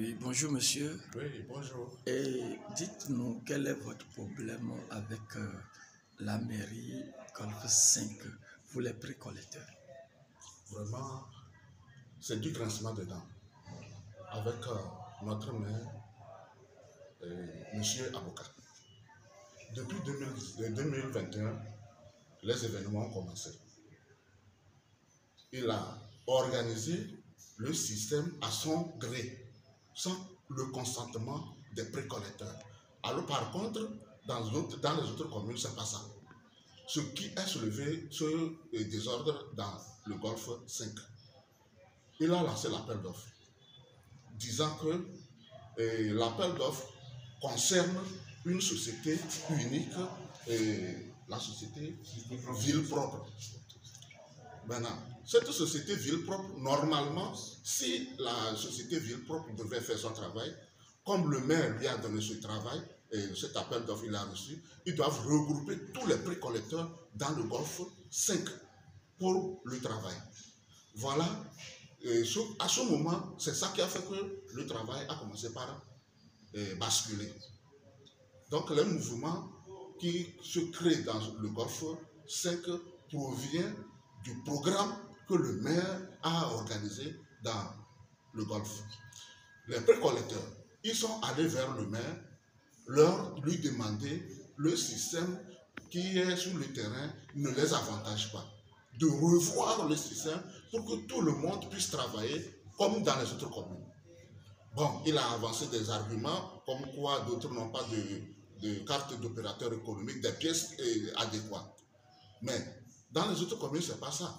Oui, bonjour monsieur. Oui, bonjour. Et dites-nous quel est votre problème avec la mairie Golfe 5, vous les précollecteurs. Vraiment, c'est du grincement de dents. Avec notre maire, monsieur Avocat. Depuis 2021, les événements ont commencé. Il a organisé le système à son gré, sans le consentement des précollecteurs. Alors par contre, dans les autres communes, c'est pas ça. Ce qui a soulevé ce désordre dans le Golfe 5. Il a lancé l'appel d'offres, disant que l'appel d'offres concerne une société unique, la société Ville Propre. Maintenant, cette société Ville Propre, normalement, si la société Ville Propre devait faire son travail, comme le maire lui a donné ce travail, et cet appel d'offres il a reçu, ils doivent regrouper tous les précollecteurs dans le Golfe 5 pour le travail. Voilà, à ce moment, c'est ça qui a fait que le travail a commencé par basculer. Donc, le mouvement qui se crée dans le Golfe 5 provient du programme que le maire a organisé dans le Golfe. Les précollecteurs, ils sont allés vers le maire, lui demander le système qui est sur le terrain ne les avantage pas. De revoir le système pour que tout le monde puisse travailler comme dans les autres communes. Bon, il a avancé des arguments comme quoi d'autres n'ont pas de carte d'opérateur économique, des pièces adéquates. Mais dans les autres communes, ce n'est pas ça.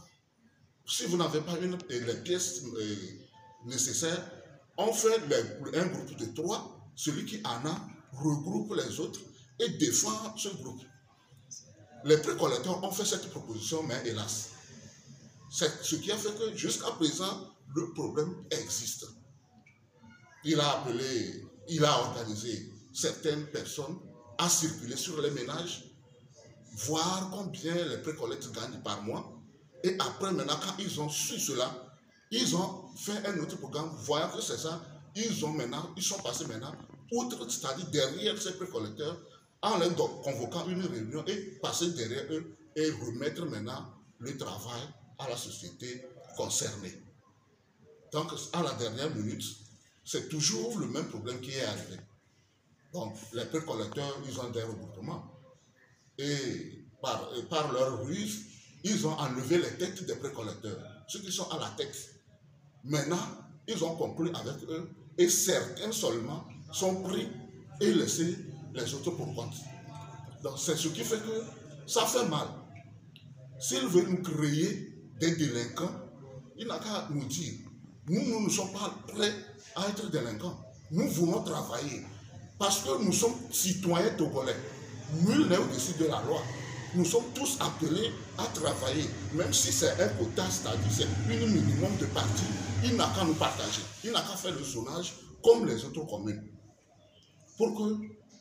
Si vous n'avez pas les pièces nécessaires, on fait un groupe de 3, celui qui en a regroupe les autres et défend ce groupe. Les précollecteurs ont fait cette proposition, mais hélas, c'est ce qui a fait que jusqu'à présent, le problème existe. Il a organisé certaines personnes à circuler sur les ménages, voir combien les précollecteurs gagnent par mois. Et après, maintenant, quand ils ont su cela, ils ont fait un autre programme, voyant que c'est ça, ils sont passés maintenant, outre, c'est-à-dire derrière ces précollecteurs, en les convoquant une réunion et passer derrière eux et remettre maintenant le travail à la société concernée. Donc, à la dernière minute, c'est toujours le même problème qui est arrivé. Donc, les précollecteurs, ils ont des regroupements. Et par leur ruse, ils ont enlevé les têtes des précollecteurs, ceux qui sont à la tête. Maintenant, ils ont conclu avec eux et certains seulement sont pris et laissés les autres pour compte. Donc, c'est ce qui fait que ça fait mal. S'ils veulent nous créer des délinquants, il n'a qu'à nous dire. Nous ne sommes pas prêts à être délinquants. Nous voulons travailler. Parce que nous sommes citoyens togolais. Nul n'est au-dessus de la loi. Nous sommes tous appelés à travailler. Même si c'est un quota, c'est-à-dire c'est un minimum de parties, il n'a qu'à nous partager. Il n'a qu'à faire le zonage comme les autres communes. Pour que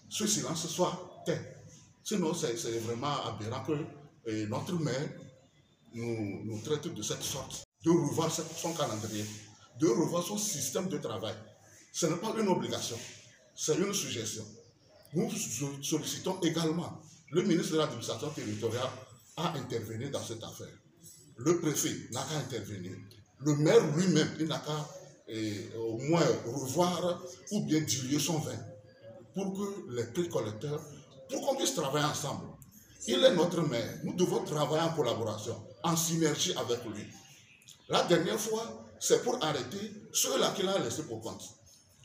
ce silence soit tait. Sinon, c'est vraiment aberrant que notre maire nous traite de cette sorte. De revoir son calendrier, de revoir son système de travail. Ce n'est pas une obligation, c'est une suggestion. Nous sollicitons également le ministre de l'Administration territoriale à intervenir dans cette affaire. Le préfet n'a qu'à intervenir. Le maire lui-même, il n'a qu'à au moins revoir ou bien diluer son vin pour que les précollecteurs, pour qu'on puisse travailler ensemble. Il est notre maire. Nous devons travailler en collaboration, en synergie avec lui. La dernière fois, c'est pour arrêter ceux-là qu'il a laissés pour compte.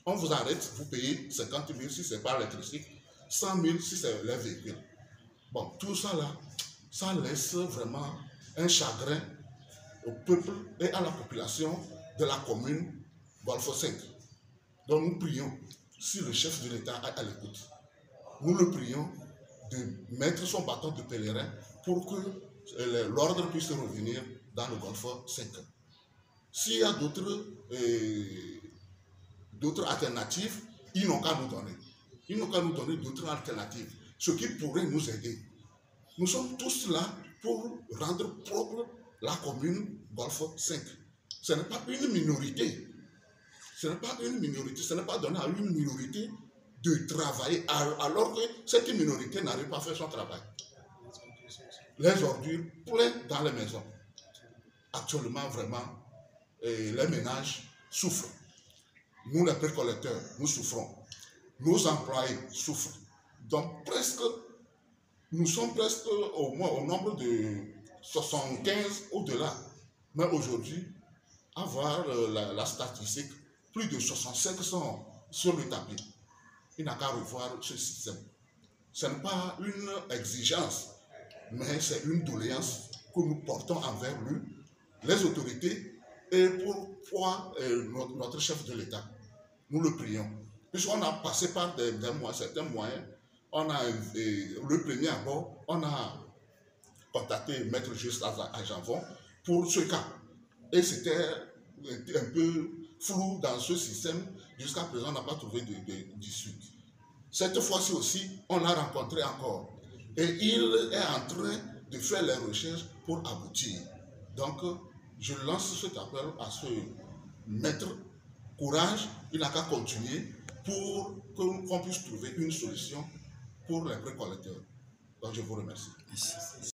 On vous arrête, vous payez 50 000 si c'est par l'électricité, 100 000 si c'est les véhicules. Bon, tout ça là, ça laisse vraiment un chagrin au peuple et à la population de la commune Golfe 5. Donc nous prions, si le chef de l'État est à l'écoute, nous le prions de mettre son bâton de pèlerin pour que l'ordre puisse revenir dans le Golfe 5. S'il y a d'autres alternatives, ils n'ont qu'à nous donner. Ils n'ont qu'à nous donner d'autres alternatives, ce qui pourrait nous aider. Nous sommes tous là pour rendre propre la commune Golfe 5. Ce n'est pas une minorité. Ce n'est pas une minorité, ce n'est pas donné à une minorité de travailler alors que cette minorité n'arrive pas à faire son travail. Les ordures pleines dans les maisons. Actuellement, vraiment, les ménages souffrent. Nous, les précollecteurs, nous souffrons. Nos employés souffrent. Donc, nous sommes presque au moins au nombre de 75 au-delà. Mais aujourd'hui, avoir la statistique, plus de 65 sont sur le tapis. Il n'a qu'à revoir ce système. Ce n'est pas une exigence, mais c'est une doléance que nous portons envers lui, les autorités, et pour notre chef de l'État. Nous le prions. Puisqu'on a passé par certains moyens, on a le premier abord, on a contacté Maître Juste à Janvon pour ce cas. Et c'était un peu flou dans ce système. Jusqu'à présent, on n'a pas trouvé d'issue. Cette fois-ci aussi, on l'a rencontré encore. Et il est en train de faire les recherches pour aboutir. Donc, je lance cet appel à ce maître. Courage, il n'a qu'à continuer pour qu'on puisse trouver une solution pour les précollecteurs. Donc, je vous remercie. Merci.